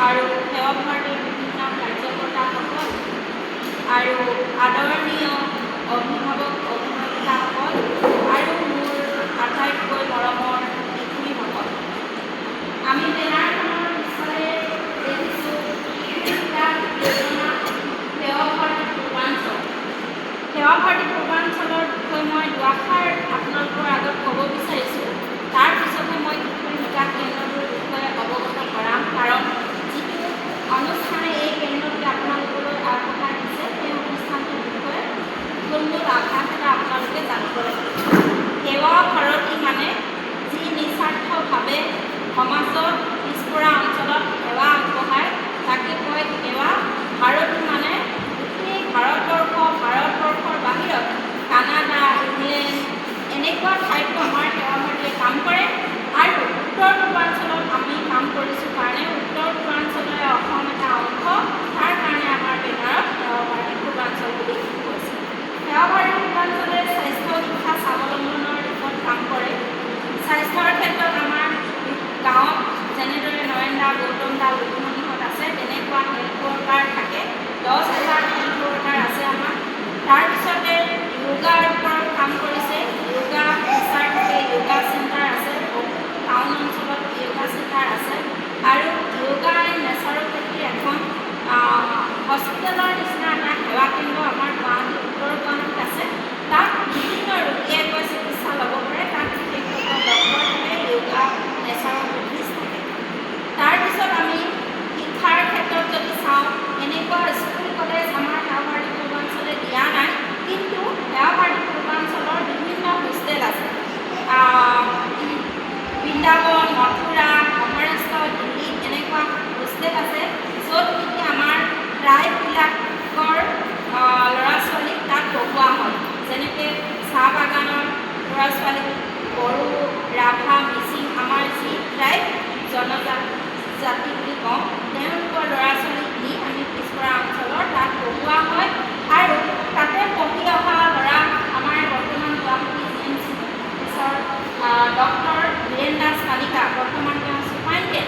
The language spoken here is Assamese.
আৰু সেৱা ভাৰতীৰ বিভিন্ন কাৰ্যকৰ্তাসকল আৰু আদৰণীয় অভিভাৱক অভিভাৱিকাসকল আৰু মোৰ আটাইতকৈ মৰমৰ শিশুসকল, আমি বেনাৰখনৰ পিছফালে দেখিছোঁ যোজনা সেৱা ভাৰতী পূৰ্বাঞ্চল। সেৱা ভাৰতী পূৰ্বাঞ্চলৰ বিষয়ে মই দুআষাৰ আপোনালোকৰ আগত ক'ব বিচাৰিছোঁ। তাৰপিছতহে মই শিশু বিকাশ কেন্দ্ৰটোৰ বিষয়ে অৱগত কৰাম, কাৰণ যিটো অনুষ্ঠানে এই কেন্দ্ৰটোৱে আপোনালোকলৈ আগবঢ়াই দিছে সেই অনুষ্ঠানটোৰ বিষয়ে থুলমূল আভাস এটা আপোনালোকে জানিব লাগিব। সেৱা ভাৰতী মানে যি নিস্বাৰ্থভাৱে সমাজত পিছপৰা অঞ্চলত সেৱা আগবঢ়ায় তাকে কয় সেৱা ভাৰতী। মানে গোটেই ভাৰতবৰ্ষৰ বাহিৰত কানাডা, ইংলেণ্ড এনেকুৱা ঠাইতো আমাৰ সেৱা ভাৰতীয়ে কাম কৰে। আৰু উত্তৰ পূৰ্বাঞ্চলত আমি কাম কৰিছোঁ কাৰণে উত্তৰ পূৰ্বাঞ্চলৰে অসম এটা অংশ, তাৰ কাৰণে আমাৰ বেনাৰত সেৱা ভাৰতী পূৰ্বাঞ্চল বুলি কৈছে। সেৱা ভাৰতী পূৰ্বাঞ্চলে স্বাস্থ্য শিক্ষা স্বাৱলম্বনৰ দিশত কাম কৰে। স্বাস্থ্যৰ ক্ষেত্ৰত আমাৰ গাঁৱত যেনেদৰে নয়ন দা, গৌতম দা, লুকুমণিহঁত আছে, তেনেকুৱা হেল্থ ৱৰ্কাৰ থাকে। 10,000 হেল্থ ৱৰ্কাৰ আছে আমাৰ। তাৰপিছতে য়োগাৰ ওপৰত কাম কৰিছে। য়োগা টিচাৰ থাকে, য়োগা চেণ্টাৰ আছে, টাউন অঞ্চলত য়োগা চেণ্টাৰ আছে। আৰু য়োগা এণ্ড নেচাৰোপেথিৰ এখন হস্পিটেলৰ নিচিনা এটা সেৱা কেন্দ্ৰ আমাৰ গুৱাহাটী উত্তৰ গুৱাহাটীত আছে। তাত বিভিন্ন ৰোগীয়ে গৈ চিকিৎসা ল'ব পাৰে। তাত বিশেষজ্ঞ ডক্তৰ থাকে, য়োগা নেচাৰোপেথিষ্ট থাকে। তাৰপিছত আমি শিক্ষাৰ ক্ষেত্ৰত যদি চাওঁ, এনেকুৱা স্কুল কলেজ আমাৰ সেৱা ভাৰতী পূৰ্বাঞ্চলে দিয়া নাই, কিন্তু সেৱা ভাৰতী পূৰ্বাঞ্চলৰ বিভিন্ন হোষ্টেল আছে। বৃন্দাবন, মথুৰা, মহাৰাষ্ট্ৰ, দিল্লীত এনেকুৱা হোষ্টেল আছে, য'ত নেকি আমাৰ ট্ৰাইববিলাকৰ ল'ৰা ছোৱালীক তাত পঢ়োৱা হয়। যেনেকৈ চাহ বাগানৰ ল'ৰা ছোৱালীক বড়ো, ৰাভা, মিচিং, আমাৰ যি ট্ৰাইব জনজাতি বুলি কওঁ, তেওঁলোকৰ ল'ৰা ছোৱালীক নি আমি পিছপৰা অঞ্চলৰ তাত পঢ়োৱা হয়। আৰু তাতে পঢ়ি অহা ল'ৰা আমাৰ বৰ্তমান গুৱাহাটী জি এম চি অফিচৰ ডক্টৰ বীৰেন দাস কালিকা, বৰ্তমান তেওঁ চুপাৰিনটেণ্ডেণ্ট।